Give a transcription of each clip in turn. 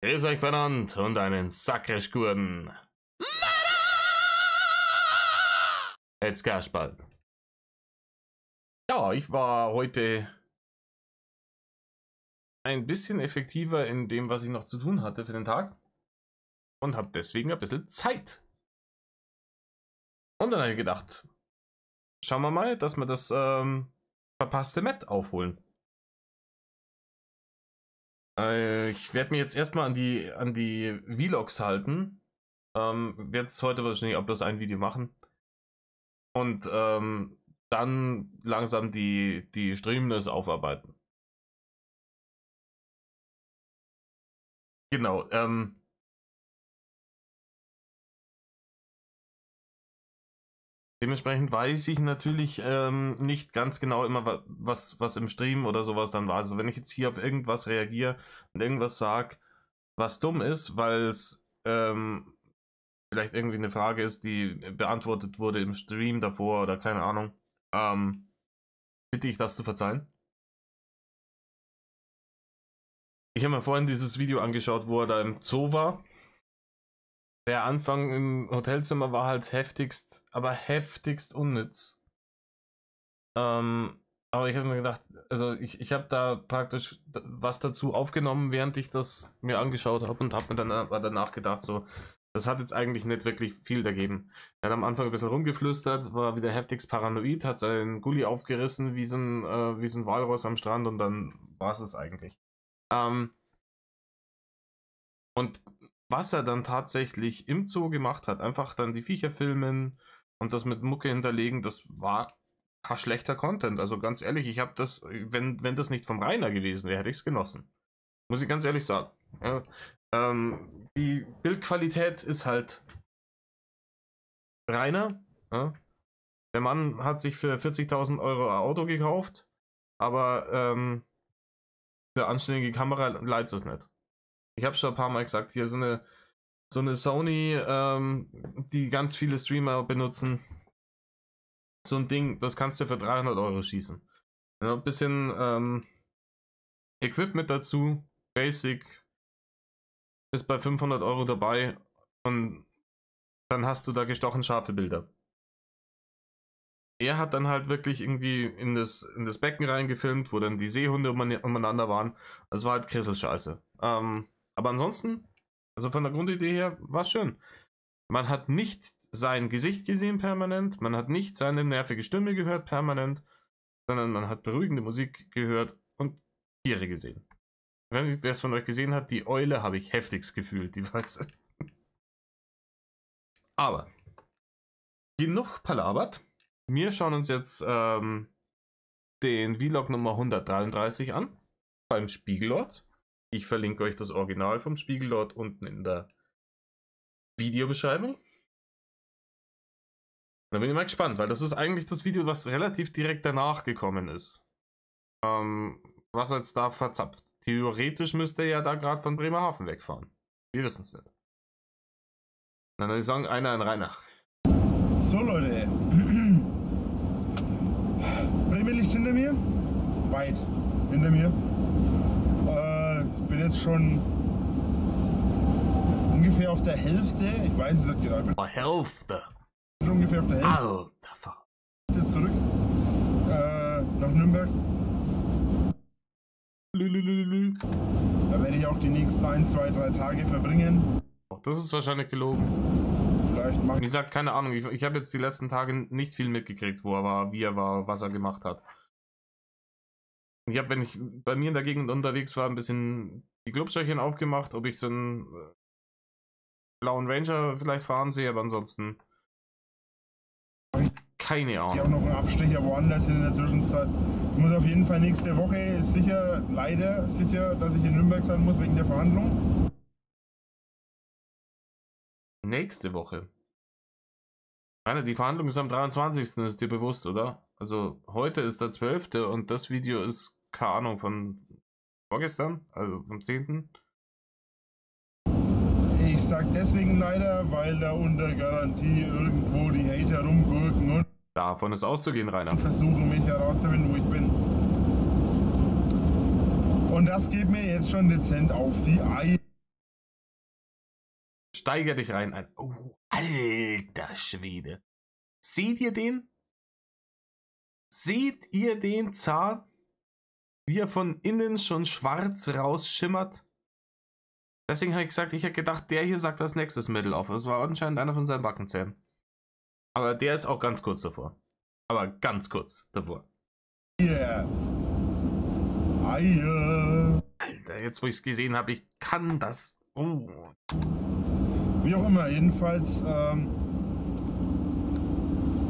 Grüß euch benannt und einen Sakrischgurden. Jetzt Kasperl. Ja, ich war heute ein bisschen effektiver in dem, was ich noch zu tun hatte für den Tag. Und habe deswegen ein bisschen Zeit. Und dann habe ich gedacht, schauen wir mal, dass wir das verpasste Met aufholen. Ich werde mir jetzt erstmal an die Vlogs halten. Werde jetzt heute wahrscheinlich auch bloß ein Video machen. Und dann langsam die Streamless aufarbeiten. Genau, dementsprechend weiß ich natürlich nicht ganz genau immer, was im Stream oder sowas dann war. Also wenn ich jetzt hier auf irgendwas reagiere und irgendwas sage, was dumm ist, weil es vielleicht irgendwie eine Frage ist, die beantwortet wurde im Stream davor oder keine Ahnung, bitte ich das zu verzeihen. Ich habe mir vorhin dieses Video angeschaut, wo er da im Zoo war. Der Anfang im Hotelzimmer war halt heftigst, aber heftigst unnütz. Aber ich habe mir gedacht, also ich habe da praktisch was dazu aufgenommen, während ich das mir angeschaut habe und habe mir dann aber danach gedacht, so, das hat jetzt eigentlich nicht wirklich viel dagegen. Er hat am Anfang ein bisschen rumgeflüstert, war wieder heftigst paranoid, hat seinen Gully aufgerissen wie so ein Walross am Strand und dann war es eigentlich. Und was er dann tatsächlich im Zoo gemacht hat, einfach dann die Viecher filmen und das mit Mucke hinterlegen, das war kein schlechter Content. Also ganz ehrlich, ich habe das, wenn das nicht vom Rainer gewesen wäre, hätte ich es genossen. Muss ich ganz ehrlich sagen. Ja, die Bildqualität ist halt Rainer. Ja. Der Mann hat sich für 40.000 Euro ein Auto gekauft, aber für anständige Kamera leidet es nicht. Ich habe schon ein paar Mal gesagt, hier so eine Sony, die ganz viele Streamer benutzen. So ein Ding, das kannst du für 300 Euro schießen. Ja, ein bisschen Equipment dazu, Basic, ist bei 500 Euro dabei und dann hast du da gestochen scharfe Bilder. Er hat dann halt wirklich irgendwie in das Becken reingefilmt, wo dann die Seehunde umeinander waren. Das war halt Krisselscheiße. Aber ansonsten, also von der Grundidee her, war es schön. Man hat nicht sein Gesicht gesehen permanent, man hat nicht seine nervige Stimme gehört permanent, sondern man hat beruhigende Musik gehört und Tiere gesehen. Wer es von euch gesehen hat, die Eule habe ich heftigst gefühlt, die weiße. Aber, genug palabert. Wir schauen uns jetzt den Vlog Nummer 133 an, beim Spiegellord. Ich verlinke euch das Original vom Spiegellord unten in der Videobeschreibung. Da bin ich mal gespannt, weil das ist eigentlich das Video, was relativ direkt danach gekommen ist. Was jetzt da verzapft. Theoretisch müsste er ja da gerade von Bremerhaven wegfahren. Wir wissen es nicht. Dann würde ich sagen, einer in Rainer. So Leute, Bremen liegt hinter mir, weit hinter mir. Ich bin jetzt schon ungefähr auf der Hälfte, ich weiß es nicht genau, ich bin Hälfte. schon ungefähr auf der Hälfte Alter Vater. zurück nach Nürnberg. Da werde ich auch die nächsten 1, 2, 3 Tage verbringen. Das ist wahrscheinlich gelogen. Vielleicht mache Wie gesagt, keine Ahnung. Ich habe jetzt die letzten Tage nicht viel mitgekriegt, wo er war, wie er war, was er gemacht hat. Ich habe, wenn ich bei mir in der Gegend unterwegs war, ein bisschen die Clubschöchen aufgemacht, ob ich so einen blauen Ranger vielleicht fahren sehe, aber ansonsten keine ich auch Ahnung. noch einen Abstecher woanders in der Zwischenzeit. Ich muss auf jeden Fall nächste Woche, ist sicher, leider sicher, dass ich in Nürnberg sein muss wegen der Verhandlung. Nächste Woche. Meine, die Verhandlung ist am 23. Ist dir bewusst, oder? Also heute ist der 12. und das Video ist, keine Ahnung, von vorgestern, also vom 10. Ich sag deswegen leider, weil da unter Garantie irgendwo die Hater rumgurken und Davon ist auszugehen, Rainer. versuchen mich herauszufinden, wo ich bin. Und das geht mir jetzt schon dezent auf die Eier. Steiger dich rein. Oh, alter Schwede. Seht ihr den? Seht ihr den Zahn? Wie er von innen schon schwarz rausschimmert? Deswegen habe ich gesagt, ich hätte gedacht, der hier sagt als nächstes Mittel auf. Das war anscheinend einer von seinen Backenzähnen. Aber der ist auch ganz kurz davor. Aber ganz kurz davor. Yeah. Eier. Alter, jetzt wo ich es gesehen habe, ich kann das. Oh. Wie auch immer, jedenfalls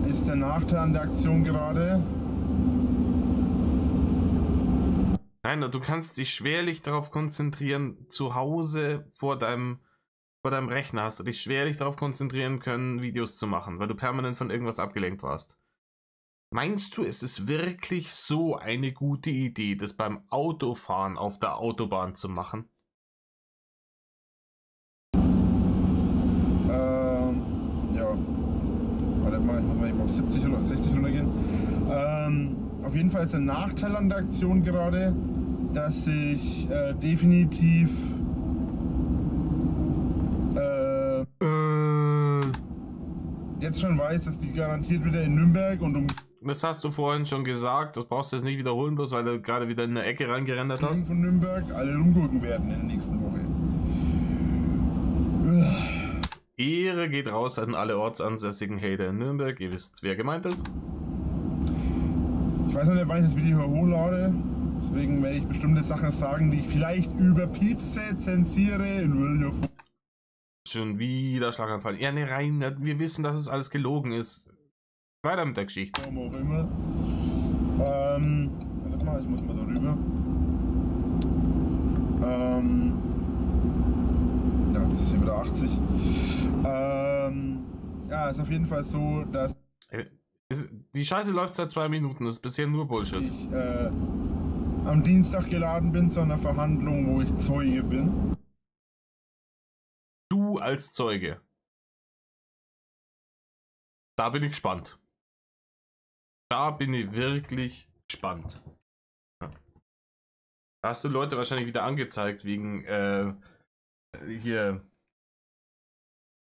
ist der Nachteil an der Aktion gerade. Nein, du kannst dich schwerlich darauf konzentrieren, zu Hause vor deinem Rechner hast du dich schwerlich darauf konzentrieren können, Videos zu machen, weil du permanent von irgendwas abgelenkt warst. Meinst du, es ist wirklich so eine gute Idee, das beim Autofahren auf der Autobahn zu machen? Ja. Warte mal, ich muss mal eben auf 70 oder 60 runtergehen. Auf jeden Fall ist der Nachteil an der Aktion gerade, dass ich definitiv jetzt schon weiß, dass die garantiert wieder in Nürnberg und Das hast du vorhin schon gesagt, das brauchst du jetzt nicht wiederholen, bloß weil du gerade wieder in eine Ecke reingerendert hast. von Nürnberg alle rumgucken werden in der nächsten Woche. Ehre geht raus an alle ortsansässigen Hater in Nürnberg. Ihr wisst, wer gemeint ist. Ich weiß noch nicht, wann ich das Video hochlade. Deswegen werde ich bestimmte Sachen sagen, die ich vielleicht überpiepse, zensiere in welcher Form. Schon wieder Schlaganfall. Ja, ne, rein. Wir wissen, dass es alles gelogen ist. Weiter mit der Geschichte. Warum auch immer. Warte mal, ich muss mal da rüber. Ja, das ist hier wieder 80. Ja, ist auf jeden Fall so, dass Die Scheiße läuft seit 2 Minuten. Das ist bisher nur Bullshit. ich am Dienstag geladen bin zu einer Verhandlung, wo ich Zeuge bin. Du als Zeuge. Da bin ich gespannt. Da bin ich wirklich gespannt. Ja. Da hast du Leute wahrscheinlich wieder angezeigt wegen hier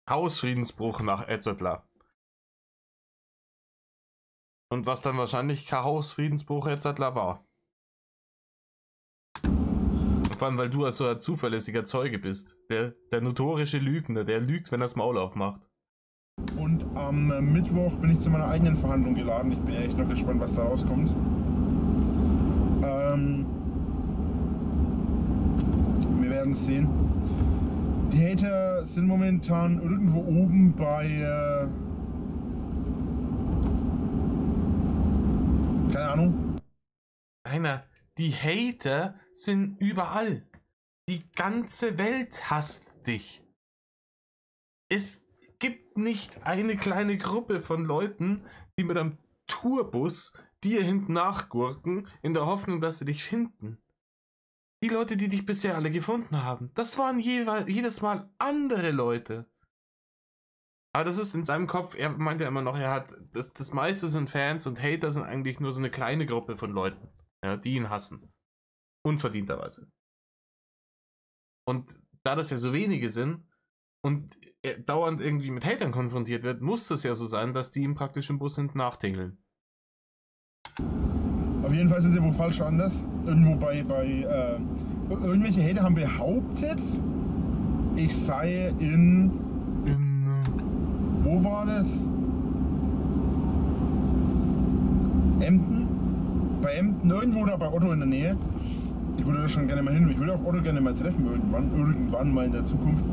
Hausfriedensbruch nach Etzettler. Und was dann wahrscheinlich kein Hausfriedensbruch Etzettler war. Und vor allem, weil du so ein zuverlässiger Zeuge bist. Der notorische Lügner, der lügt, wenn er das Maul aufmacht. Und am Mittwoch bin ich zu meiner eigenen Verhandlung geladen. Ich bin echt noch gespannt, was da rauskommt. Wir werden es sehen. Die Hater sind momentan irgendwo oben bei keine Ahnung. Rainer, die Hater sind überall. Die ganze Welt hasst dich. Es gibt nicht eine kleine Gruppe von Leuten, die mit einem Tourbus dir hinten nachgurken, in der Hoffnung, dass sie dich finden. Die Leute, die dich bisher alle gefunden haben, das waren jedes Mal andere Leute. Aber das ist in seinem Kopf, er meint ja immer noch, das meiste sind Fans und Hater sind eigentlich nur so eine kleine Gruppe von Leuten, ja, die ihn hassen. Unverdienterweise. Und da das ja so wenige sind und er dauernd irgendwie mit Hatern konfrontiert wird, muss es ja so sein, dass die ihm praktisch im Bus hinten nachtingeln. Auf jeden Fall sind sie wohl falsch anders. Irgendwo bei irgendwelche Hater haben behauptet, ich sei wo war das? Emden? Bei Emden, irgendwo da bei Otto in der Nähe. Ich würde da schon gerne mal hin. Ich würde auch Otto gerne mal treffen irgendwann mal in der Zukunft.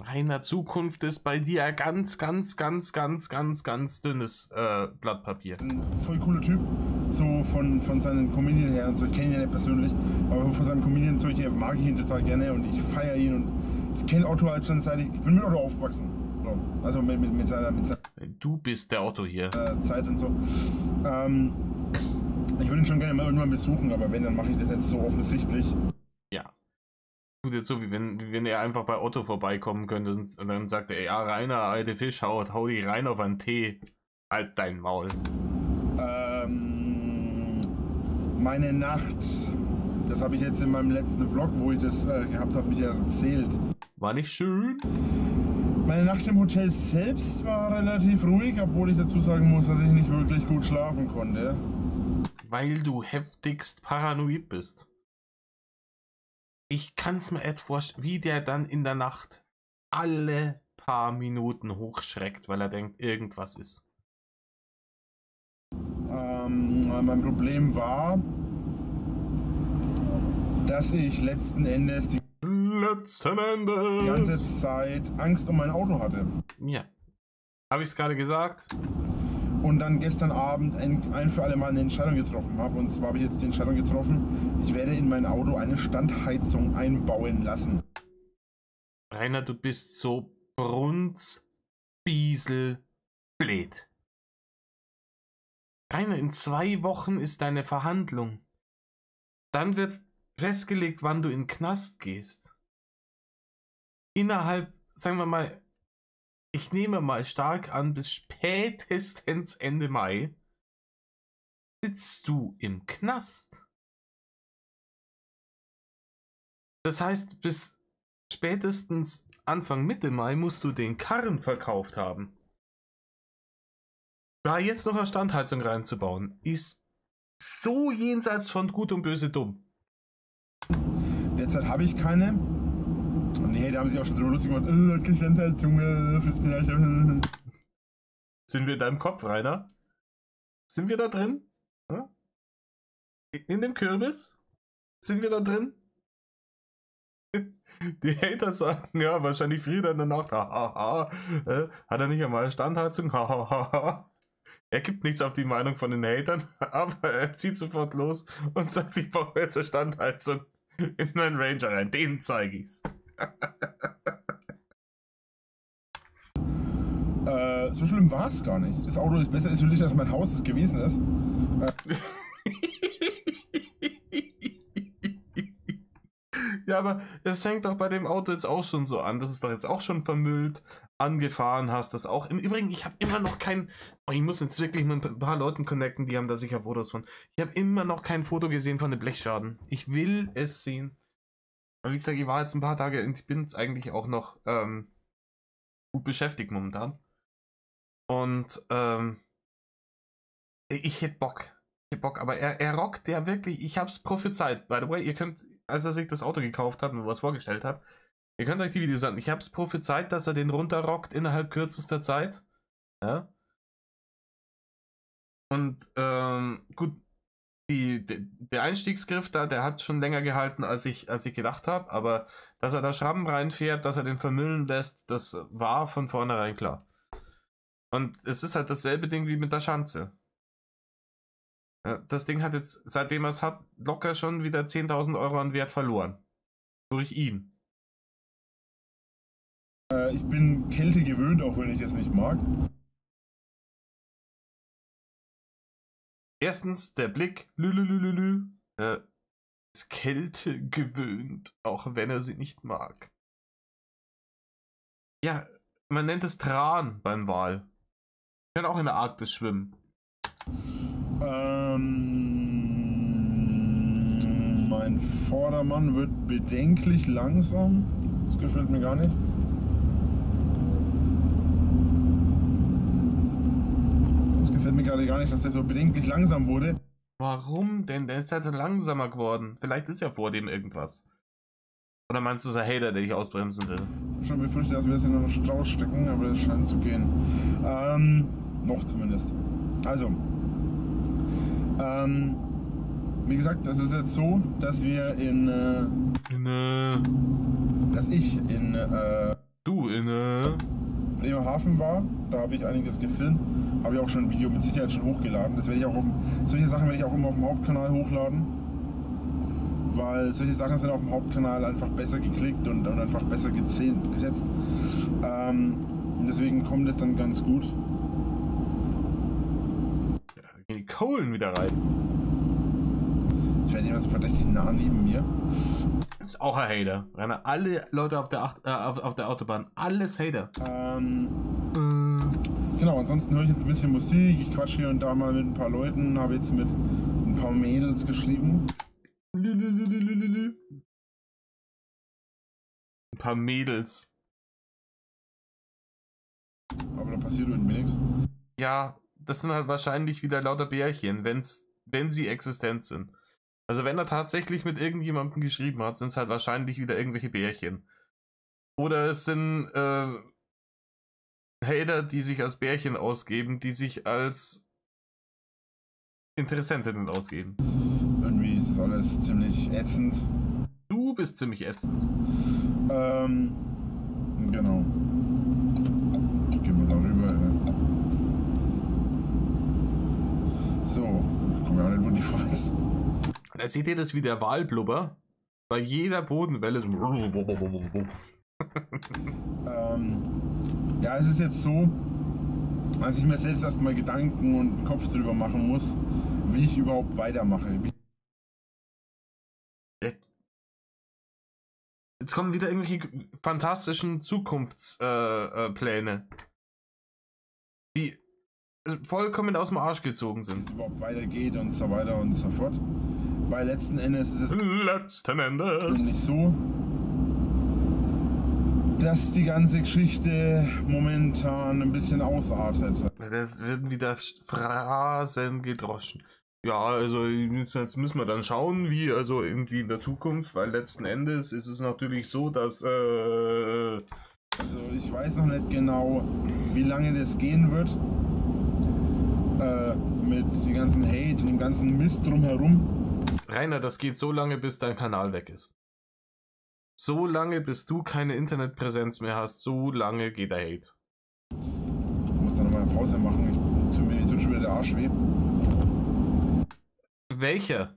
Rainer, Zukunft ist bei dir ein ganz dünnes Blatt Papier. Ein voll cooler Typ. So von seinen Comedien her und so. Ich kenne ihn ja nicht persönlich, aber von seinen Comedien her mag ich ihn total gerne und ich feiere ihn und ich kenne Otto halt schon seit ich bin mit Otto aufgewachsen. Also mit seiner Du bist der Otto hier. Zeit und so. Ich würde ihn schon gerne mal irgendwann besuchen, aber wenn, dann mache ich das jetzt so offensichtlich. Ja. Tut jetzt so, wie wenn er einfach bei Otto vorbeikommen könnte und dann sagt er, ja, Rainer, alte Fischhaut, hau die rein auf einen Tee. Halt dein Maul. Meine Nacht, das habe ich jetzt in meinem letzten Vlog, wo ich das gehabt habe, mich erzählt. War nicht schön? Meine Nacht im Hotel selbst war relativ ruhig, obwohl ich dazu sagen muss, dass ich nicht wirklich gut schlafen konnte. Weil du heftigst paranoid bist. Ich kann es mir echt vorstellen, wie der dann in der Nacht alle paar Minuten hochschreckt, weil er denkt, irgendwas ist. Mein Problem war, dass ich letzten Endes die ganze Zeit Angst um mein Auto hatte. Ja. Habe ich es gerade gesagt? Und dann gestern Abend ein für alle Mal eine Entscheidung getroffen habe. Und zwar habe ich jetzt die Entscheidung getroffen, ich werde in mein Auto eine Standheizung einbauen lassen. Rainer, du bist so brunzbieselblöd. Rainer, in 2 Wochen ist deine Verhandlung. Dann wird festgelegt, wann du in den Knast gehst. Innerhalb, sagen wir mal, ich nehme mal stark an, bis spätestens Ende Mai sitzt du im Knast. Das heißt, bis spätestens Anfang Mitte Mai musst du den Karren verkauft haben. Da jetzt noch eine Standheizung reinzubauen, ist so jenseits von Gut und Böse dumm. Derzeit habe ich keine. Und die Hater haben sich auch schon drüber lustig gemacht. Standheizung, Sind wir in deinem Kopf, Rainer? Sind wir da drin? In dem Kürbis? Sind wir da drin? Die Hater sagen, ja, wahrscheinlich friert er in der Nacht. Hat er nicht einmal Standheizung? Er gibt nichts auf die Meinung von den Hatern, aber er zieht sofort los und sagt, ich brauche jetzt eine Standheizung in meinen Ranger rein. Den zeige ich's. So schlimm war es gar nicht. Das Auto ist besser isoliert, als mein Haus es gewesen ist. Ja, aber es fängt doch bei dem Auto jetzt auch schon so an, dass es doch jetzt auch schon vermüllt angefahren hast. Das auch. Im Übrigen, ich habe immer noch kein. Oh, ich muss jetzt wirklich mit ein paar Leuten connecten, die haben da sicher Fotos von. Ich habe immer noch kein Foto gesehen von dem Blechschaden. Ich will es sehen. Aber wie gesagt, ich war jetzt ein paar Tage und ich bin jetzt eigentlich auch noch gut beschäftigt momentan. Und ich hätte Bock. Aber er rockt ja wirklich. Ich hab's prophezeit. By the way, ihr könnt, als er sich das Auto gekauft hat und was vorgestellt hat, ihr könnt euch die Videos sagen. Ich hab's prophezeit, dass er den runterrockt innerhalb kürzester Zeit. Ja. Und gut, der Einstiegsgriff da, der hat schon länger gehalten, als ich gedacht habe. Aber dass er da Schrammen reinfährt, dass er den vermüllen lässt, das war von vornherein klar. Und es ist halt dasselbe Ding wie mit der Schanze. Das Ding hat jetzt, seitdem er es hat, locker schon wieder 10.000 Euro an Wert verloren. Durch ihn. Ich bin Kälte gewöhnt, auch wenn ich es nicht mag. Erstens, der Blick, ist Kälte gewöhnt, auch wenn er sie nicht mag. Ja, man nennt es Tran beim Wal. Kann auch in der Arktis schwimmen. Mein Vordermann wird bedenklich langsam. Das gefällt mir gar nicht. Das gefällt mir gerade gar nicht, dass der so bedenklich langsam wurde. Warum denn? Der ist halt langsamer geworden. Vielleicht ist ja vor dem irgendwas. Oder meinst du, es ist ein Hater, der dich ausbremsen will? Ich habe schon befürchtet, dass wir jetzt in einen Stau stecken, aber es scheint zu gehen. Noch zumindest. Also, wie gesagt, das ist jetzt so, dass wir dass ich in Bremerhaven war. Da habe ich einiges gefilmt. Habe ich auch schon ein Video mit Sicherheit schon hochgeladen. Das werde ich auch solche Sachen werde ich auch immer auf dem Hauptkanal hochladen. Weil solche Sachen sind auf dem Hauptkanal einfach besser geklickt und einfach besser gesetzt. Und deswegen kommt es dann ganz gut. Ja, da gehen die Kohlen wieder rein. Ich werde jemand verdächtig nah neben mir. Ist auch ein Hater. Rainer, alle Leute auf der Autobahn, alles Hater. Genau, ansonsten höre ich jetzt ein bisschen Musik. Ich quatsche hier und da mal mit ein paar Leuten. Habe jetzt mit ein paar Mädels geschrieben. ein paar Mädels. Aber da passiert irgendwie nichts. Ja, das sind halt wahrscheinlich wieder lauter Bärchen, wenn sie existent sind. Also wenn er tatsächlich mit irgendjemandem geschrieben hat, sind es halt wahrscheinlich wieder irgendwelche Bärchen. Oder es sind Hater, die sich als Bärchen ausgeben, die sich als Interessentinnen ausgeben. Irgendwie ist das alles ziemlich ätzend. Du bist ziemlich ätzend. Genau. Ich gehe mal da rüber. So, ich komme ja auch nicht, wo die Frau ist. Da seht ihr das wie der Walblubber. Bei jeder Bodenwelle so. Ja, es ist jetzt so, dass ich mir selbst erstmal Gedanken und Kopf drüber machen muss, wie ich überhaupt weitermache. Jetzt kommen wieder irgendwelche fantastischen Zukunftspläne, die vollkommen aus dem Arsch gezogen Wie es sind. überhaupt weitergeht und so weiter und so fort. Weil letzten Endes ist es nicht so, dass die ganze Geschichte momentan ein bisschen ausartet. Das werden wieder Phrasen gedroschen. Ja, also jetzt müssen wir dann schauen, wie, also irgendwie in der Zukunft, weil letzten Endes ist es natürlich so, dass Also ich weiß noch nicht genau, wie lange das gehen wird. Mit dem ganzen Hate und dem ganzen Mist drumherum. Rainer, das geht so lange, bis dein Kanal weg ist. So lange, bis du keine Internetpräsenz mehr hast, so lange geht der Hate. Ich muss dann nochmal eine Pause machen. Mir tut schon wieder der Arsch weh. Welcher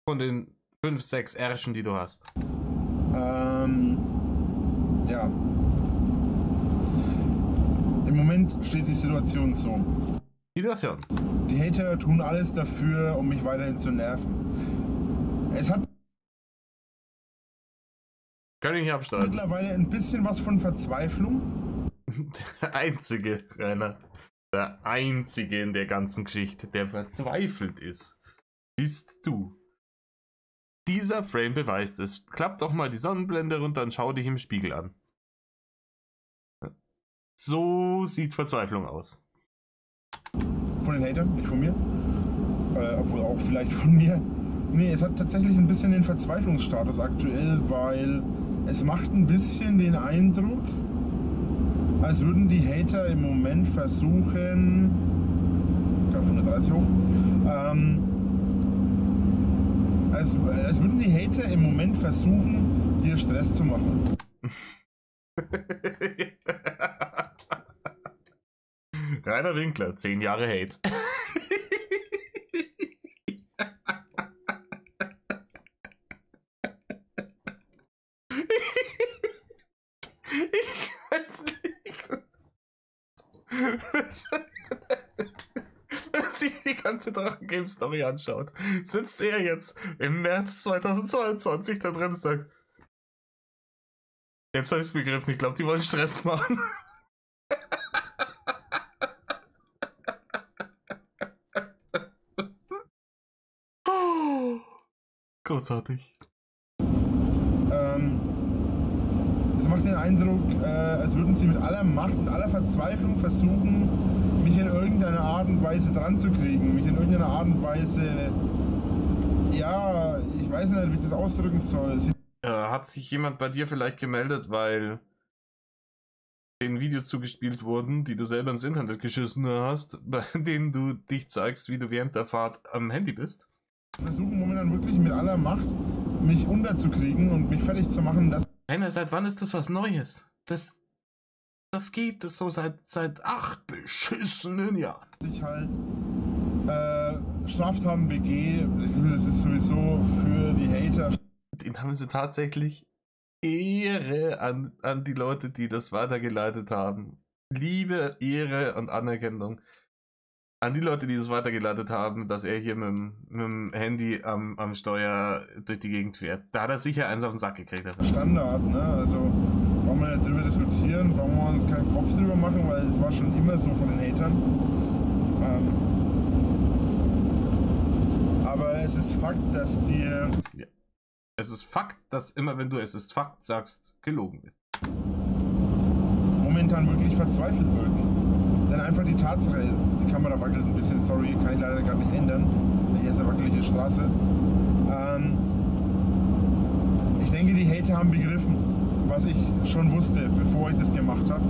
von den 5, 6 Ärschen, die du hast? Ja. Im Moment steht die Situation so. Die das hören. Die Hater tun alles dafür, um mich weiterhin zu nerven. Es hat Kann ich nicht abstreiten. mittlerweile ein bisschen was von Verzweiflung. Der einzige, Rainer, der einzige in der ganzen Geschichte, der verzweifelt ist, bist du. Dieser Frame beweist es. Klapp doch mal die Sonnenblende runter und schau dich im Spiegel an. So sieht Verzweiflung aus. Von den Hatern, nicht von mir. Obwohl auch vielleicht von mir. Nee, es hat tatsächlich ein bisschen den Verzweiflungsstatus aktuell, weil es macht ein bisschen den Eindruck, als würden die Hater im Moment versuchen, ich glaube 130 hoch, als würden die Hater im Moment versuchen, hier Stress zu machen. Rainer Winkler, 10 Jahre Hate. Ich kann's nicht. Wenn man sich die ganze Drachen-Game-Story anschaut, sitzt er jetzt im März 2022 da drin und sagt: Jetzt habe ich es begriffen, ich glaube, die wollen Stress machen. Großartig. Es macht den Eindruck, als würden sie mit aller Macht und aller Verzweiflung versuchen, mich in irgendeiner Art und Weise dran zu kriegen, mich in irgendeiner Art und Weise, ja, ich weiß nicht, wie ich das ausdrücken soll. Hat sich jemand bei dir vielleicht gemeldet, weil den Videos zugespielt wurden, die du selber ins Internet geschissen hast, bei denen du dich zeigst, wie du während der Fahrt am Handy bist? Versuchen momentan wirklich mit aller Macht, mich unterzukriegen und mich fertig zu machen, dass Rainer, seit wann ist das was Neues? Das geht das so seit 8 beschissenen Jahren. ich halt Straftaten begehe. Das ist sowieso für die Hater. Den haben sie tatsächlich Ehre an die Leute, die das weitergeleitet haben. Liebe, Ehre und Anerkennung an die Leute, die das weitergeleitet haben, dass er hier mit dem Handy am Steuer durch die Gegend fährt. Da hat er sicher eins auf den Sack gekriegt. Standard, ne? Also brauchen wir nicht drüber diskutieren, brauchen wir uns keinen Kopf drüber machen, weil es war schon immer so von den Hatern. Aber es ist Fakt, dass dir Es ist Fakt, dass immer wenn du es ist Fakt sagst, gelogen wird. Momentan wirklich verzweifelt wirken. Denn einfach die Tatsache, die Kamera wackelt ein bisschen, sorry, kann ich leider gar nicht ändern. Hier ist eine wackelige Straße. Ich denke, die Hater haben begriffen, was ich schon wusste, bevor ich das gemacht habe.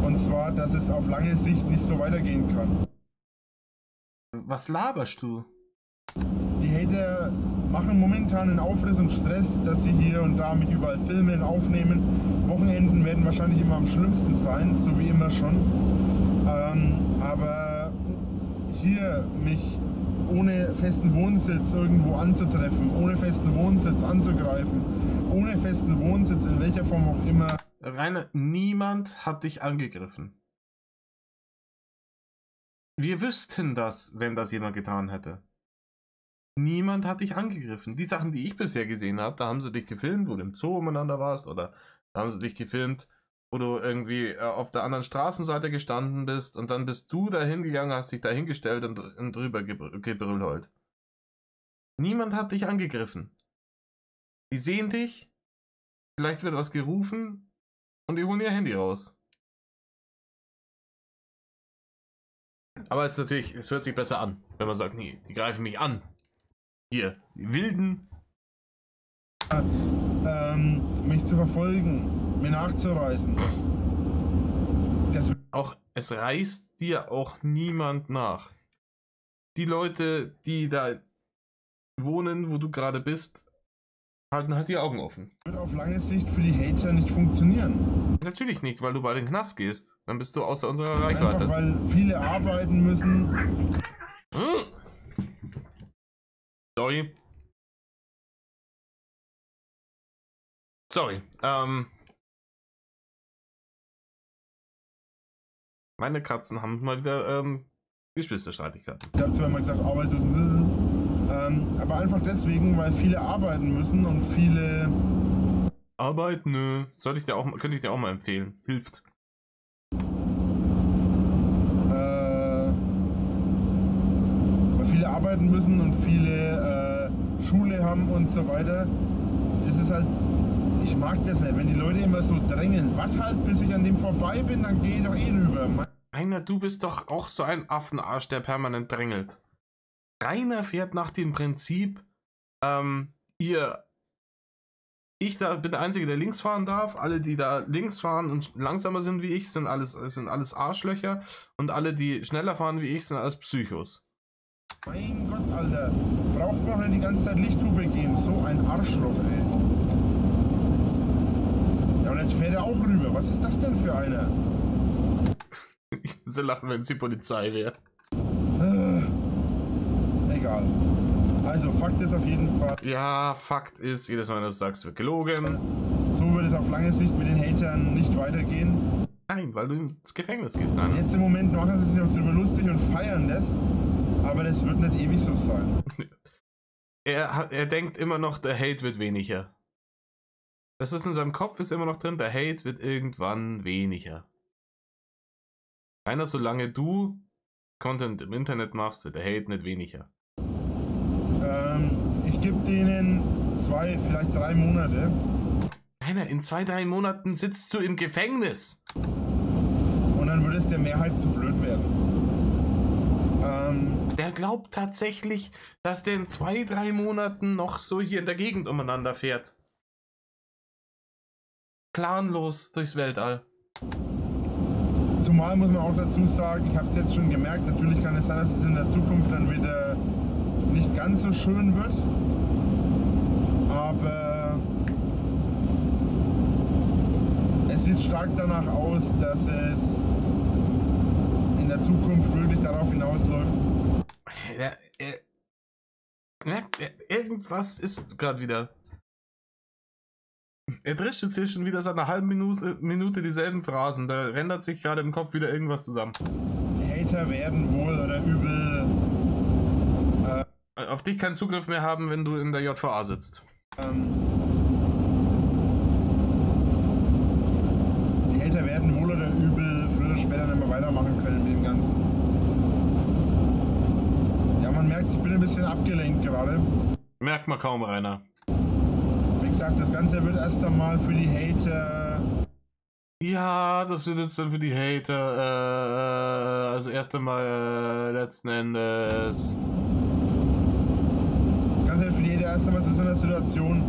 Und zwar, dass es auf lange Sicht nicht so weitergehen kann. Was laberst du? Die Hater machen momentan einen Aufriss und Stress, dass sie hier und da mich überall filmen, aufnehmen. Wochenenden werden wahrscheinlich immer am schlimmsten sein, so wie immer schon. Aber hier mich ohne festen Wohnsitz irgendwo anzutreffen, ohne festen Wohnsitz anzugreifen, ohne festen Wohnsitz in welcher Form auch immer. Rainer, niemand hat dich angegriffen. Wir wüssten das, wenn das jemand getan hätte. Niemand hat dich angegriffen. Die Sachen, die ich bisher gesehen habe, da haben sie dich gefilmt, wo du im Zoo umeinander warst, oder da haben sie dich gefilmt, wo du irgendwie auf der anderen Straßenseite gestanden bist und dann bist du da hingegangen, hast dich da hingestellt und drüber gebrüllt. Niemand hat dich angegriffen. Die sehen dich, vielleicht wird was gerufen und die holen ihr Handy raus. Aber es ist natürlich, es hört sich besser an, wenn man sagt, nee, die greifen mich an. Hier, die Wilden. Mich zu verfolgen, mir nachzureisen. Auch es reißt dir auch niemand nach. Die Leute, die da wohnen, wo du gerade bist, halten halt die Augen offen. Wird auf lange Sicht für die Hater nicht funktionieren. Natürlich nicht, weil du bald in den Knast gehst. Dann bist du außer unserer Reichweite. Einfach weil viele arbeiten müssen. Sorry. Meine Katzen haben mal wieder Geschwisterstreitigkeiten. Dazu haben wir gesagt, Arbeitslosen. Aber einfach deswegen, weil viele arbeiten müssen und viele. Arbeit, nö. Könnte ich dir auch mal empfehlen. Hilft. Weil viele arbeiten müssen und viele Schule haben und so weiter. Es ist halt. Ich mag das nicht, wenn die Leute immer so drängeln. Warte halt, bis ich an dem vorbei bin, dann geh ich doch eh rüber. Rainer, du bist doch auch so ein Affenarsch, der permanent drängelt. Rainer fährt nach dem Prinzip, ich bin der Einzige, der links fahren darf. Alle, die da links fahren und langsamer sind wie ich, sind alles Arschlöcher. Und alle, die schneller fahren wie ich, sind alles Psychos. Mein Gott, Alter. Braucht man nicht die ganze Zeit Lichthupe geben. So ein Arschloch, ey. Ja, und jetzt fährt er auch rüber. Was ist das denn für einer? Ich würde so lachen, wenn es die Polizei wäre. Egal. Also, Fakt ist auf jeden Fall. Ja, Fakt ist, jedes Mal, wenn du es sagst, wird gelogen. So wird es auf lange Sicht mit den Hatern nicht weitergehen. Nein, weil du ins Gefängnis gehst, Rainer. Jetzt im Moment machen sie sich noch drüber lustig und feiern das. Aber das wird nicht ewig so sein. Er denkt immer noch, der Hate wird weniger. Das ist in seinem Kopf, ist immer noch drin, der Hate wird irgendwann weniger. Rainer, solange du Content im Internet machst, wird der Hate nicht weniger. Ich gebe denen 2, vielleicht 3 Monate. Rainer, in 2, 3 Monaten sitzt du im Gefängnis. Und dann würde es der Mehrheit zu blöd werden. Der glaubt tatsächlich, dass der in 2, 3 Monaten noch so hier in der Gegend umeinander fährt. Planlos durchs Weltall. Zumal muss man auch dazu sagen, ich habe es jetzt schon gemerkt, natürlich kann es sein, dass es in der Zukunft dann wieder nicht ganz so schön wird. Aber es sieht stark danach aus, dass es in der Zukunft wirklich darauf hinausläuft. Irgendwas ist gerade wieder. Er drischt jetzt hier schon wieder seit einer halben Minute dieselben Phrasen. Da rendert sich gerade im Kopf wieder irgendwas zusammen. Die Hater werden wohl oder übel auf dich keinen Zugriff mehr haben, wenn du in der JVA sitzt. die Hater werden wohl oder übel früher oder später nicht mehr weitermachen können mit dem Ganzen. Ja, man merkt, ich bin ein bisschen abgelenkt gerade. Merkt man kaum, Rainer. gesagt, das Ganze wird erst einmal für die Hater. Ja, das wird jetzt dann für die Hater, also erst einmal letzten Endes. Das Ganze wird für die Hater erst einmal zu so einer Situation.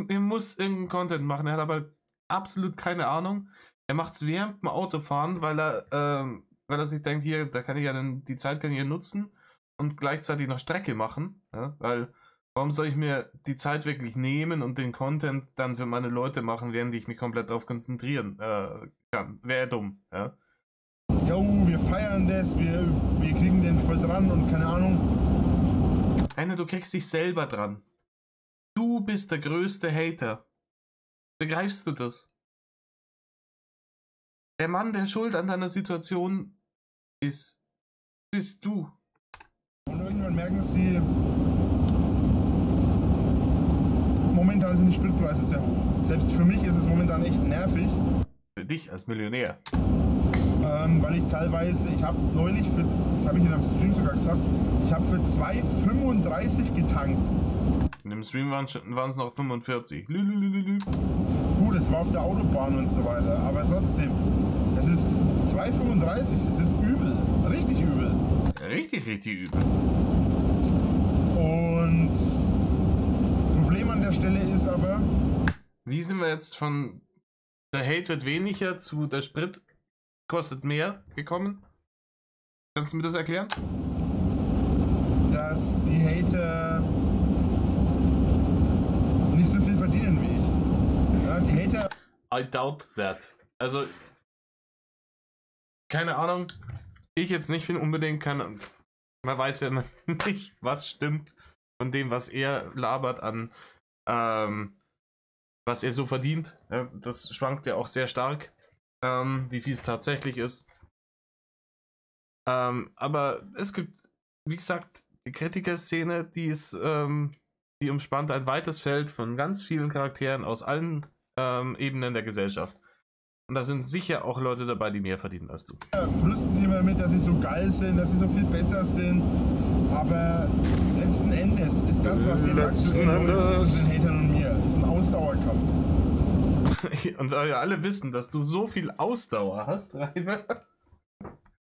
Er muss irgendeinen Content machen, er hat aber absolut keine Ahnung. Er macht es während dem Autofahren, weil er sich denkt, hier, da kann ich ja dann die Zeit kann ich ja nutzen und gleichzeitig noch Strecke machen. Ja? Weil, warum soll ich mir die Zeit wirklich nehmen und den Content dann für meine Leute machen, während ich mich komplett darauf konzentrieren kann? Wäre dumm, ja. Jo, wir feiern das, wir kriegen den voll dran und keine Ahnung. Einer, du kriegst dich selber dran. Du bist der größte Hater. Begreifst du das? Der Mann, der schuld an deiner Situation ist, bist du. Und irgendwann merken sie, momentan sind die Spritpreise sehr hoch. Selbst für mich ist es momentan echt nervig. Für dich als Millionär. Weil ich teilweise, ich habe neulich für, das habe ich in einem Stream sogar gesagt, ich habe für 2,35 getankt. In dem Stream waren es noch 45. Gut, es war auf der Autobahn und so weiter, aber trotzdem, es ist 2,35, es ist übel, richtig übel. Richtig, richtig übel. Und Problem an der Stelle ist aber, wie sind wir jetzt von der Hate wird weniger zu der Sprit kostet mehr gekommen? Kannst du mir das erklären? dass die Hater nicht so viel verdienen wie ich. Ja, die Hater... I doubt that. Also, keine Ahnung. Ich jetzt nicht unbedingt kann. Man weiß ja nicht, was stimmt von dem, was er labert an, was er so verdient. Ja, das schwankt ja auch sehr stark, wie viel es tatsächlich ist. Aber es gibt, wie gesagt, die Kritikerszene, die umspannt ein weites Feld von ganz vielen Charakteren aus allen Ebenen der Gesellschaft. Und da sind sicher auch Leute dabei, die mehr verdienen als du. Brüsten sie immer mit, dass sie so geil sind, dass sie so viel besser sind. Aber letzten Endes ist das, was jetzt aktuell läuft zwischen den Hatern und mir, ist ein Ausdauerkampf. Und da ja alle wissen, dass du so viel Ausdauer hast, Rainer,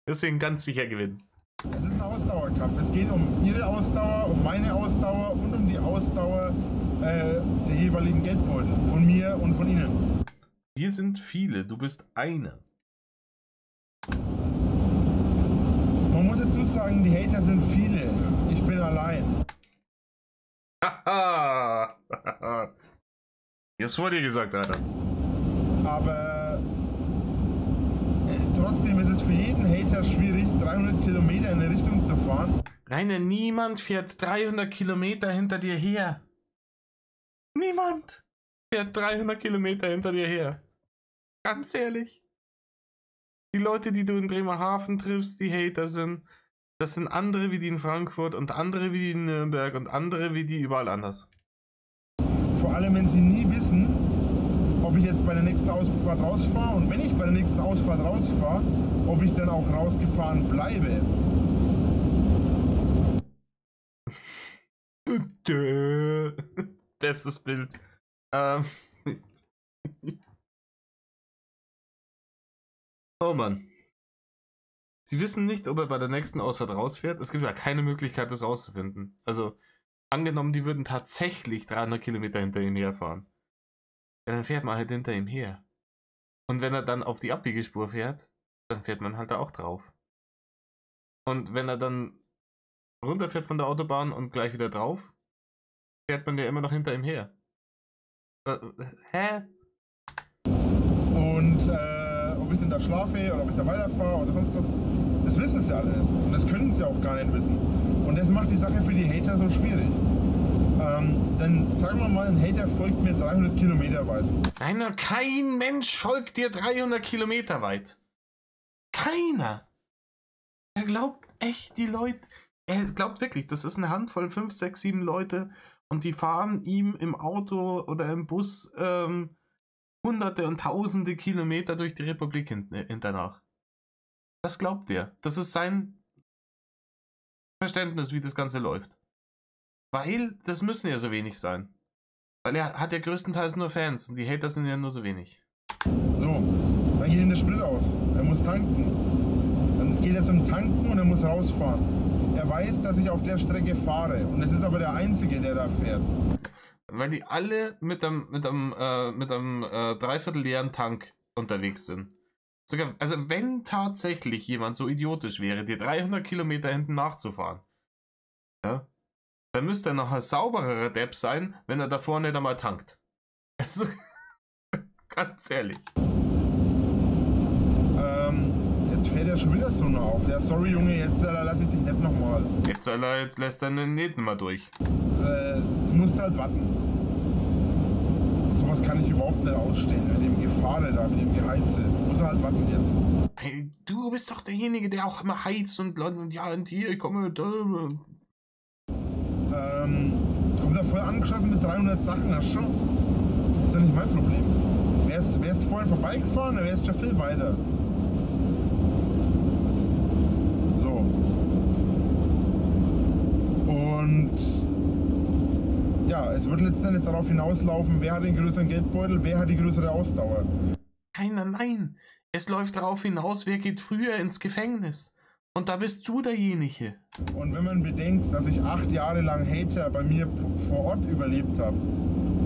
deswegen ganz sicher gewinnen. Es ist ein Ausdauerkampf. Es geht um ihre Ausdauer, um meine Ausdauer und um die Ausdauer der jeweiligen Geldbeutel. Von mir und von ihnen. Wir sind viele, du bist einer. Man muss dazu sagen, die Hater sind viele. Ich bin allein. Haha! Ich hab's vor dir gesagt, Alter. Aber trotzdem ist es für jeden Hater schwierig, 300 Kilometer in eine Richtung zu fahren. Rainer, niemand fährt 300 Kilometer hinter dir her. Niemand fährt 300 Kilometer hinter dir her. Ganz ehrlich. Die Leute, die du in Bremerhaven triffst, die Hater sind, das sind andere wie die in Frankfurt und andere wie die in Nürnberg und andere wie die überall anders. Vor allem, wenn sie nie wissen, ob ich jetzt bei der nächsten Ausfahrt rausfahre und wenn ich bei der nächsten Ausfahrt rausfahre, ob ich dann auch rausgefahren bleibe. Bestes Bild. Oh Mann. Sie wissen nicht, ob er bei der nächsten Ausfahrt rausfährt. Es gibt ja keine Möglichkeit, das rauszufinden. Also, angenommen, die würden tatsächlich 300 Kilometer hinter ihm herfahren. Ja, dann fährt man halt hinter ihm her. Und wenn er dann auf die Abbiegespur fährt, dann fährt man halt da auch drauf. Und wenn er dann runterfährt von der Autobahn und gleich wieder drauf, fährt man ja immer noch hinter ihm her. Hä? Und ob ich denn da schlafe oder ob ich da weiterfahre oder sonst was, das wissen sie alle nicht. Und das können sie auch gar nicht wissen. Und das macht die Sache für die Hater so schwierig. Denn sagen wir mal, ein Hater folgt mir 300 Kilometer weit. Rainer, kein Mensch folgt dir 300 Kilometer weit. Keiner. Er glaubt echt, die Leute, er glaubt wirklich, das ist eine Handvoll, 5, 6, 7 Leute und die fahren ihm im Auto oder im Bus Hunderte und Tausende Kilometer durch die Republik hinternach. Das glaubt er. Das ist sein Verständnis, wie das Ganze läuft. Weil, das müssen ja so wenig sein. Weil er hat ja größtenteils nur Fans und die Hater sind ja nur so wenig. So, dann geht ihm der Sprit aus. Er muss tanken. Dann geht er zum Tanken und er muss rausfahren. Er weiß, dass ich auf der Strecke fahre. Und es ist aber der Einzige, der da fährt. Weil die alle mit einem dreiviertel leeren Tank unterwegs sind. Sogar, also wenn tatsächlich jemand so idiotisch wäre, dir 300 Kilometer hinten nachzufahren, ja, dann müsste er noch ein saubererer Depp sein, wenn er da vorne nicht einmal tankt. Also, ganz ehrlich. Jetzt fährt er schon wieder so noch auf. Ja, sorry Junge, jetzt lasse ich dich nicht nochmal. Jetzt lässt er den nicht mal durch. Jetzt musst du halt warten. Sowas kann ich überhaupt nicht ausstehen. Mit dem Gefahre da, mit dem Geheize. Muss er halt warten jetzt. Hey, du bist doch derjenige, der auch immer heizt und ja, und hier, ich komme da. Kommt er voll angeschossen mit 300 Sachen, das schon. Ist doch nicht mein Problem. Wärst vorhin vorbeigefahren, dann wärst schon viel weiter. So. Und ja, es wird letzten Endes darauf hinauslaufen, wer hat den größeren Geldbeutel, wer hat die größere Ausdauer. Nein. Es läuft darauf hinaus, wer geht früher ins Gefängnis. Und da bist du derjenige. Und wenn man bedenkt, dass ich 8 Jahre lang Hater bei mir vor Ort überlebt habe,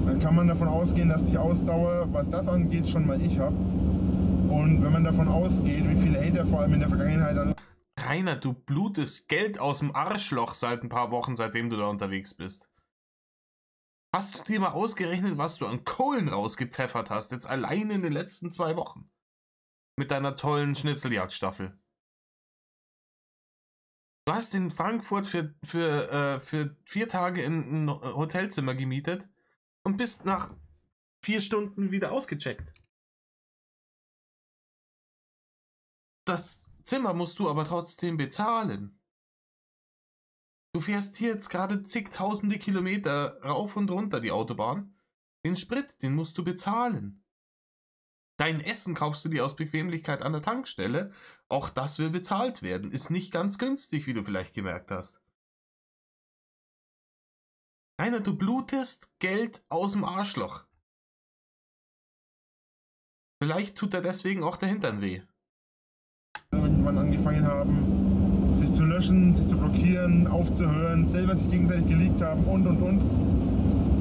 dann kann man davon ausgehen, dass die Ausdauer, was das angeht, schon mal ich habe. Und wenn man davon ausgeht, wie viele Hater vor allem in der Vergangenheit an... Rainer, du blutest Geld aus dem Arschloch seit ein paar Wochen, seitdem du da unterwegs bist. Hast du dir mal ausgerechnet, was du an Kohlen rausgepfeffert hast, jetzt allein in den letzten 2 Wochen? Mit deiner tollen Schnitzeljagdstaffel. Du hast in Frankfurt für 4 Tage in ein Hotelzimmer gemietet und bist nach 4 Stunden wieder ausgecheckt. Das Zimmer musst du aber trotzdem bezahlen. Du fährst hier jetzt gerade zigtausende Kilometer rauf und runter die Autobahn. Den Sprit, den musst du bezahlen. Dein Essen kaufst du dir aus Bequemlichkeit an der Tankstelle. Auch das will bezahlt werden. Ist nicht ganz günstig, wie du vielleicht gemerkt hast. Rainer, du blutest Geld aus dem Arschloch. Vielleicht tut er deswegen auch der Hintern weh. Irgendwann angefangen haben, sich zu löschen, sich zu blockieren, aufzuhören, selber sich gegenseitig geleakt haben und.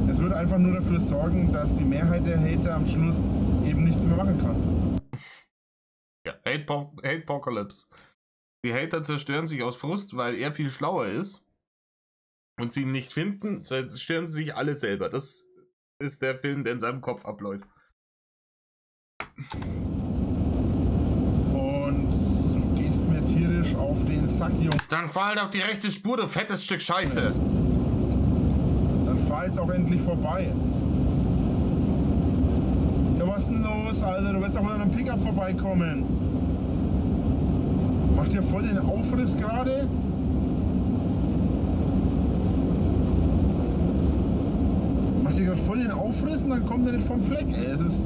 Das würde einfach nur dafür sorgen, dass die Mehrheit der Hater am Schluss eben nichts mehr machen kann. Ja, Hate-Pocalypse. Die Hater zerstören sich aus Frust, weil er viel schlauer ist und sie ihn nicht finden, zerstören sie sich alle selber. Das ist der Film, der in seinem Kopf abläuft. Und du gehst mir tierisch auf den Sack, Junge. Dann fahr halt auf die rechte Spur, du fettes Stück Scheiße. Dann fahr jetzt auch endlich vorbei. Ja, was ist denn los, Alter? Du wirst doch mit einem Pickup vorbeikommen. Macht ihr voll den Aufriss gerade? Macht ihr gerade voll den Aufriss und dann kommt er nicht vom Fleck, ey. Es ist...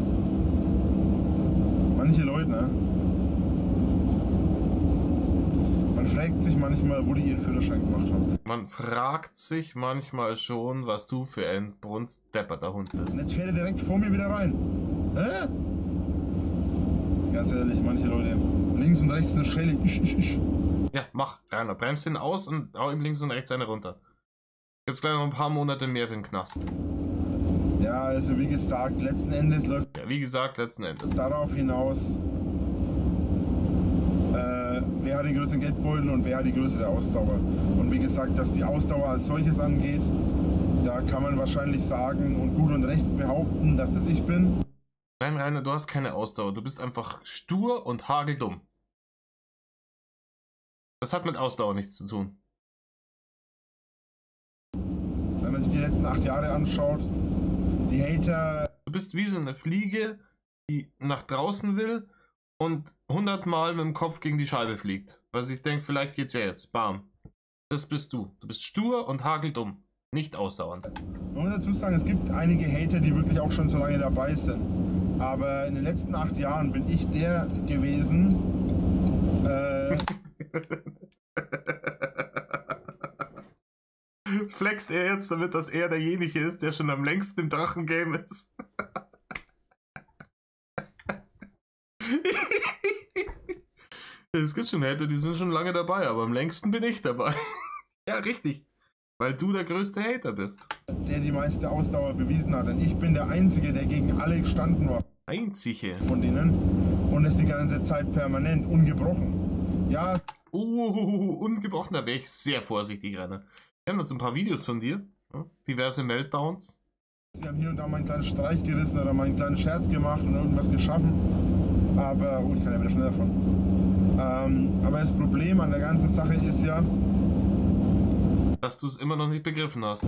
Manche Leute, ne? Man fragt sich manchmal, wo die ihren Führerschein gemacht haben. Man fragt sich manchmal schon, was du für ein brunstdepperter Hund bist. Und jetzt fährt er direkt vor mir wieder rein. Hä? Ganz ehrlich, manche Leute. Links und rechts eine Schelle. Ja, mach, Rainer. Bremst ihn aus und hau ihm links und rechts eine runter. Gibt's gleich noch ein paar Monate mehr für den Knast. Ja, also wie gesagt, letzten Endes läuft... Ja, wie gesagt, letzten Endes. Darauf hinaus, wer hat den größeren Geldbeutel und wer hat die größere Ausdauer. Und wie gesagt, was die Ausdauer als solches angeht, da kann man wahrscheinlich sagen und gut und recht behaupten, dass das ich bin. Nein, Rainer, du hast keine Ausdauer. Du bist einfach stur und hageldumm. Das hat mit Ausdauer nichts zu tun. Wenn man sich die letzten 8 Jahre anschaut, die Hater... Du bist wie so eine Fliege, die nach draußen will und 100-mal mit dem Kopf gegen die Scheibe fliegt. Weil ich denke, vielleicht geht's ja jetzt. Bam. Das bist du. Du bist stur und hageldumm. Nicht ausdauernd. Man muss dazu sagen, es gibt einige Hater, die wirklich auch schon so lange dabei sind. Aber in den letzten 8 Jahren bin ich der gewesen, Flext er jetzt damit, dass er derjenige ist, der schon am längsten im Drachengame ist? Es gibt schon Hater, die sind schon lange dabei, aber am längsten bin ich dabei. Ja, richtig. Weil du der größte Hater bist. Der die meiste Ausdauer bewiesen hat. Und ich bin der Einzige, der gegen alle gestanden war. Einzige? Von denen. Und ist die ganze Zeit permanent ungebrochen. Ja. Ungebrochen, da wäre ich sehr vorsichtig, Rainer. Wir haben jetzt ein paar Videos von dir. Diverse Meltdowns. Sie haben hier und da mal einen kleinen Streich gerissen oder mal einen kleinen Scherz gemacht und irgendwas geschaffen. Aber, ich kann ja wieder schneller davon. Aber das Problem an der ganzen Sache ist ja, dass du es immer noch nicht begriffen hast.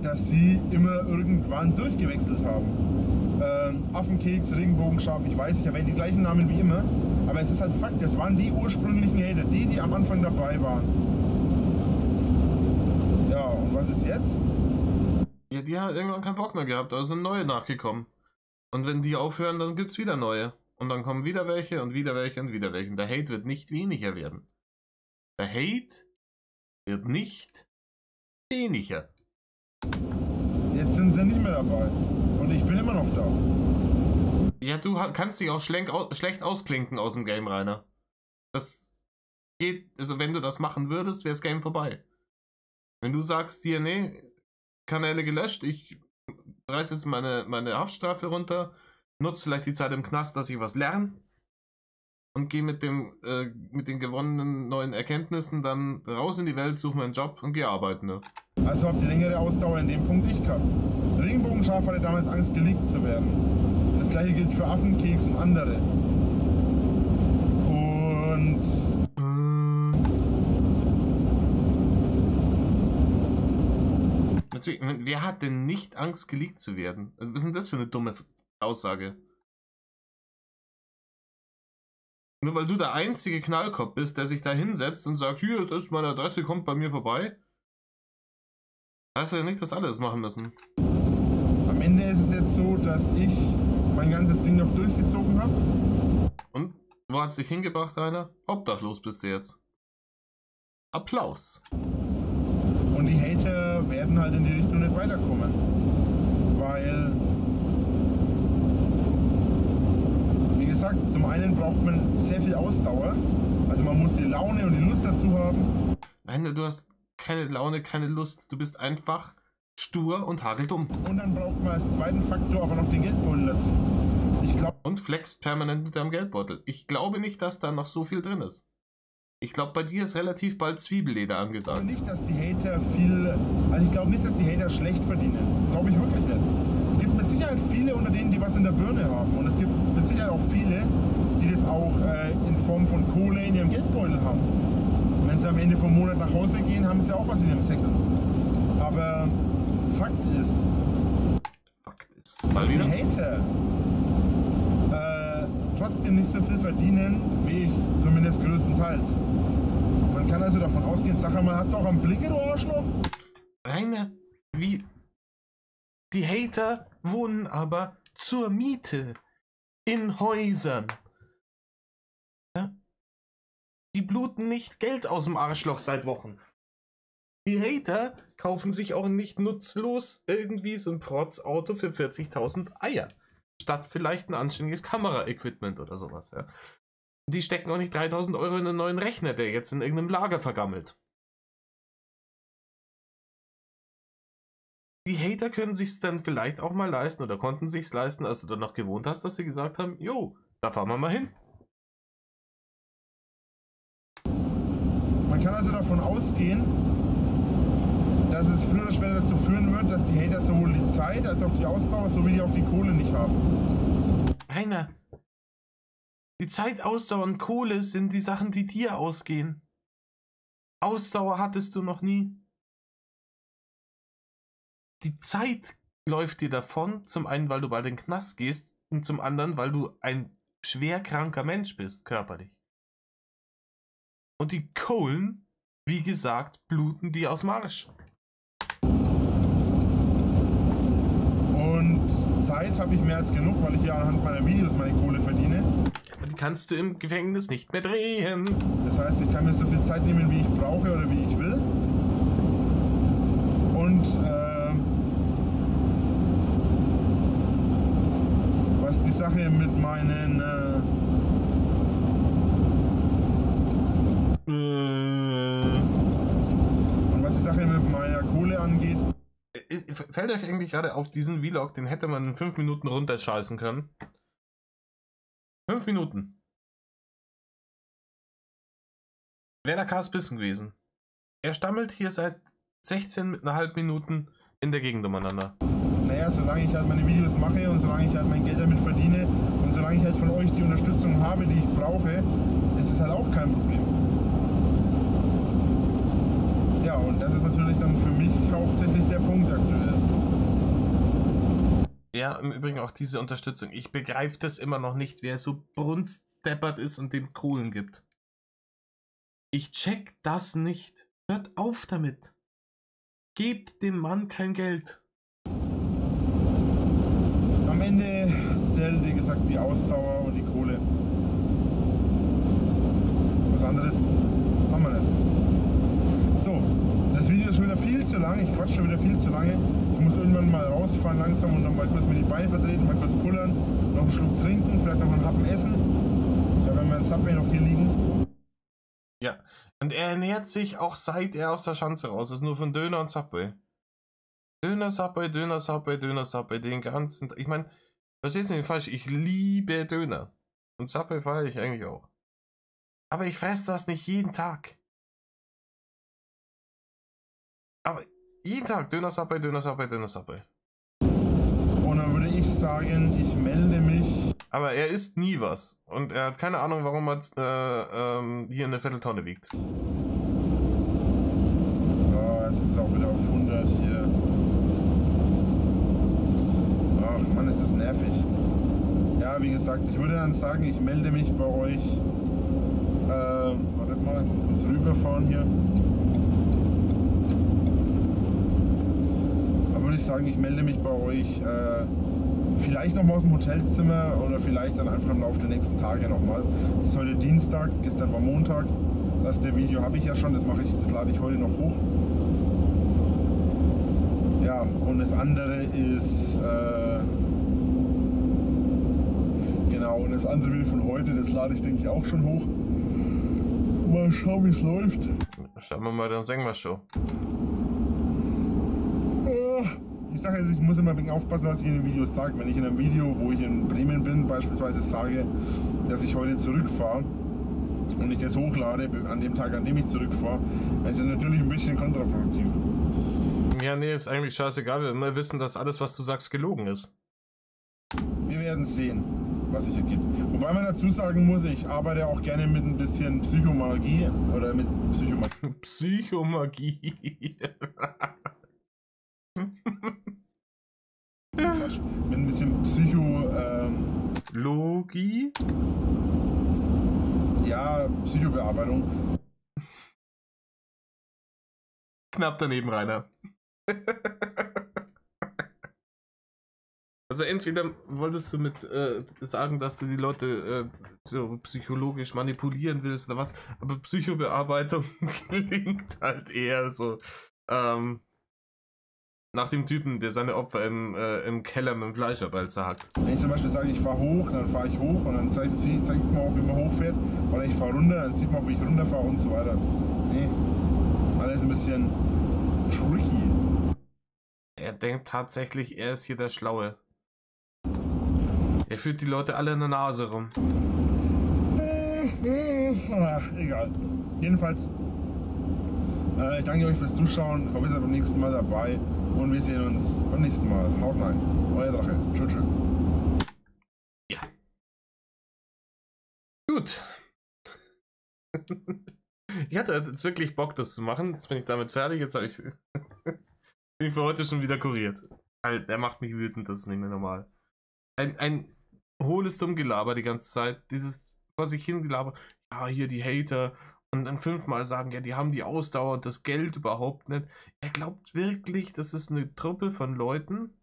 Dass sie immer irgendwann durchgewechselt haben. Affenkeks, Regenbogenschaf, ich weiß, ich erwähne die gleichen Namen wie immer. Aber es ist halt Fakt, das waren die ursprünglichen Hater, die am Anfang dabei waren. Ja, und was ist jetzt? Ja, die haben irgendwann keinen Bock mehr gehabt, da sind neue nachgekommen. Und wenn die aufhören, dann gibt's wieder neue. Und dann kommen wieder welche und wieder welche und wieder welche. Der Hate wird nicht weniger werden. Der Hate wird nicht weniger. Jetzt sind sie nicht mehr dabei. Und ich bin immer noch da. Ja, du kannst dich auch schlecht ausklinken aus dem Game, Rainer. Das geht, also wenn du das machen würdest, wäre das Game vorbei. Wenn du sagst dir, nee, Kanäle gelöscht, ich reiß jetzt meine Haftstrafe runter, nutze vielleicht die Zeit im Knast, dass ich was lerne und gehe mit den gewonnenen neuen Erkenntnissen dann raus in die Welt, suche mir einen Job und gehe arbeiten. Ne? Also habt ihr längere Ausdauer in dem Punkt ich gehabt. Regenbogenschaf hatte damals Angst, geleakt zu werden. Das gleiche gilt für Affenkeks und andere. Und natürlich, wer hat denn nicht Angst, geleakt zu werden? Also, was ist denn das für eine dumme Aussage? Nur weil du der einzige Knallkopf bist, der sich da hinsetzt und sagt, hier, das ist meine Adresse, kommt bei mir vorbei. Hast du ja nicht das alles machen müssen. Am Ende ist es jetzt so, dass ich mein ganzes Ding noch durchgezogen habe. Und? Wo hat's dich hingebracht, Rainer? Obdachlos bist du jetzt. Applaus. Und die Hater werden halt in die Richtung nicht weiterkommen. Weil, wie gesagt, zum einen braucht man sehr viel Ausdauer. Also man muss die Laune und die Lust dazu haben. Nein, du hast keine Laune, keine Lust. Du bist einfach stur und hageldumm. Und dann braucht man als zweiten Faktor aber noch den Geldbeutel dazu. Und flext permanent mit deinem Geldbeutel. Ich glaube nicht, dass da noch so viel drin ist. Ich glaube, bei dir ist relativ bald Zwiebelleder angesagt. Nicht, dass die Hater ich glaube nicht, dass die Hater schlecht verdienen. Glaube ich wirklich nicht. Es gibt mit Sicherheit viele unter denen, die was in der Birne haben. Und es gibt mit Sicherheit auch viele, die das auch in Form von Kohle in ihrem Geldbeutel haben. Und wenn sie am Ende vom Monat nach Hause gehen, haben sie auch was in ihrem Säckel. Aber Fakt ist, mal wieder? Die Hater trotzdem nicht so viel verdienen, wie ich, zumindest größtenteils. Man kann also davon ausgehen, sag mal, hast du auch am Blick, du Arschloch? Rainer, wie? Die Hater wohnen aber zur Miete in Häusern. Ja? Die bluten nicht Geld aus dem Arschloch seit Wochen. Die Hater kaufen sich auch nicht nutzlos irgendwie so ein Protzauto für 40.000 Eier. Statt vielleicht ein anständiges Kameraequipment oder sowas. Ja. Die stecken auch nicht 3.000 Euro in einen neuen Rechner, der jetzt in irgendeinem Lager vergammelt. Die Hater können sich's dann vielleicht auch mal leisten oder konnten sich's leisten, als du dann noch gewohnt hast, dass sie gesagt haben, jo, da fahren wir mal hin. Man kann also davon ausgehen, dass es früher oder später dazu führen wird, dass die Hater sowohl die Zeit als auch die Ausdauer sowie auch die Kohle nicht haben. Rainer, die Zeit, Ausdauer und Kohle sind die Sachen, die dir ausgehen. Ausdauer hattest du noch nie. Die Zeit läuft dir davon, zum einen, weil du bald in den Knast gehst und zum anderen, weil du ein schwer kranker Mensch bist, körperlich. Und die Kohlen, wie gesagt, bluten dir aus dem Arsch. Und Zeit habe ich mehr als genug, weil ich ja anhand meiner Videos meine Kohle verdiene. Aber die kannst du im Gefängnis nicht mehr drehen. Das heißt, ich kann mir so viel Zeit nehmen, wie ich brauche oder wie ich will. Und was die Sache mit meinen und was die Sache mit meiner Kohle angeht. Fällt euch eigentlich gerade auf diesen Vlog, den hätte man in 5 Minuten runterscheißen können? 5 Minuten. Wäre der Kasbissen gewesen. Er stammelt hier seit 16,5 Minuten in der Gegend umeinander. Naja, solange ich halt meine Videos mache und solange ich halt mein Geld damit verdiene und solange ich halt von euch die Unterstützung habe, die ich brauche, ist es halt auch kein Problem. Ja, und das ist natürlich dann für mich hauptsächlich der Punkt aktuell. Ja, im Übrigen auch diese Unterstützung. Ich begreife das immer noch nicht, wer so brunstdeppert ist und dem Kohlen gibt. Ich check das nicht. Hört auf damit. Gebt dem Mann kein Geld. Am Ende zählt, wie gesagt, die Ausdauer und die Kohle. Was anderes haben wir nicht. So, das Video ist schon wieder viel zu lang. Ich quatsch schon wieder viel zu lange. Ich muss irgendwann mal rausfahren langsam und dann mal kurz mir die Beine vertreten, mal kurz pullern, noch einen Schluck trinken, vielleicht noch einen Happen essen. Ich habe ja meinen Subway noch hier liegen. Ja, und er ernährt sich auch seit er aus der Schanze raus ist, nur von Döner und Subway. Döner, Subway, Döner, Subway, Döner, Subway, den ganzen... Ich meine, versteht ihr nicht falsch, ich liebe Döner. Und Subway feiere ich eigentlich auch. Aber ich fresse das nicht jeden Tag. Aber jeden Tag Döner, Subway, Döner, Subway, Döner, Subway. Und dann würde ich sagen, ich melde mich. Aber er isst nie was. Und er hat keine Ahnung, warum er hier in der Vierteltonne wiegt. Oh, es ist auch wieder auf 100 hier. Ach Mann, ist das nervig. Ja, wie gesagt, ich würde dann sagen, ich melde mich bei euch. Warte mal, kurz rüberfahren hier. Dann würde ich sagen, ich melde mich bei euch. Vielleicht noch mal aus dem Hotelzimmer oder vielleicht dann einfach im Laufe der nächsten Tage nochmal. Es ist heute Dienstag, gestern war Montag. Das heißt, der Video habe ich ja schon, das lade ich heute noch hoch. Ja, und das andere ist, genau, und das andere Video von heute, das lade ich, denke ich, auch schon hoch. Mal schauen, wie es läuft. Schauen wir mal, dann singen wir schon. Ich sage jetzt, ich muss immer ein bisschen aufpassen, was ich in den Videos sage. Wenn ich in einem Video, wo ich in Bremen bin, beispielsweise sage, dass ich heute zurückfahre und ich das hochlade an dem Tag, an dem ich zurückfahre, dann ist das natürlich ein bisschen kontraproduktiv. Ja, nee, ist eigentlich scheißegal. Wir immer wissen, dass alles, was du sagst, gelogen ist. Wir werden sehen, was sich ergibt. Wobei man dazu sagen muss, ich arbeite auch gerne mit ein bisschen Psychomagie oder mit Psychomagie. Psychomagie. Mit ein bisschen Logie? Ja, Psychobearbeitung. Knapp daneben, Rainer. Also entweder wolltest du mit sagen, dass du die Leute so psychologisch manipulieren willst oder was, aber Psychobearbeitung klingt halt eher so nach dem Typen, der seine Opfer im Keller mit dem Fleischerball zerhackt. Wenn ich zum Beispiel sage, ich fahre hoch, dann fahre ich hoch und dann zeigt man auch, wie man hochfährt. Oder ich fahre runter, dann sieht man auch, wie ich runterfahre und so weiter. Nee, alles ein bisschen tricky. Er denkt tatsächlich, er ist hier der Schlaue. Er führt die Leute alle in der Nase rum. Ach, egal. Jedenfalls, ich danke euch fürs Zuschauen. Ich hoffe, ihr seid beim nächsten Mal dabei. Und wir sehen uns beim nächsten Mal. Haut rein. Euer Drache. Tschüss. Ja. Gut. Ich hatte jetzt wirklich Bock, das zu machen. Jetzt bin ich damit fertig. Jetzt habe ich bin ich für heute schon wieder kuriert. Halt, der macht mich wütend. Das ist nicht mehr normal. Ein hohles Dummgelaber die ganze Zeit. Dieses vor sich hingelaber. Ja, hier die Hater. Und dann 5-mal sagen, ja, die haben die Ausdauer und das Geld überhaupt nicht. Er glaubt wirklich, das ist eine Truppe von Leuten,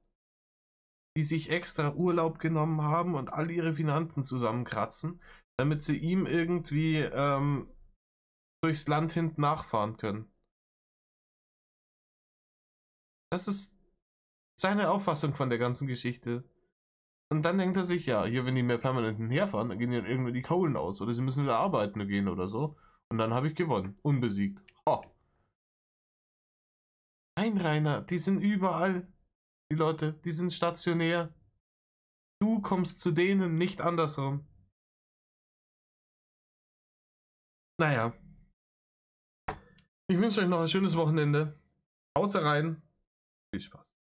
die sich extra Urlaub genommen haben und all ihre Finanzen zusammenkratzen, damit sie ihm irgendwie durchs Land hinten nachfahren können. Das ist seine Auffassung von der ganzen Geschichte. Und dann denkt er sich, ja, hier, wenn die mehr permanent herfahren, dann gehen ja irgendwie die Kohlen aus. Oder sie müssen wieder arbeiten gehen oder so. Und dann habe ich gewonnen. Unbesiegt. Ho. Nein, Rainer, die sind überall. Die Leute, die sind stationär. Du kommst zu denen, nicht andersrum. Naja. Ich wünsche euch noch ein schönes Wochenende. Haut rein. Viel Spaß.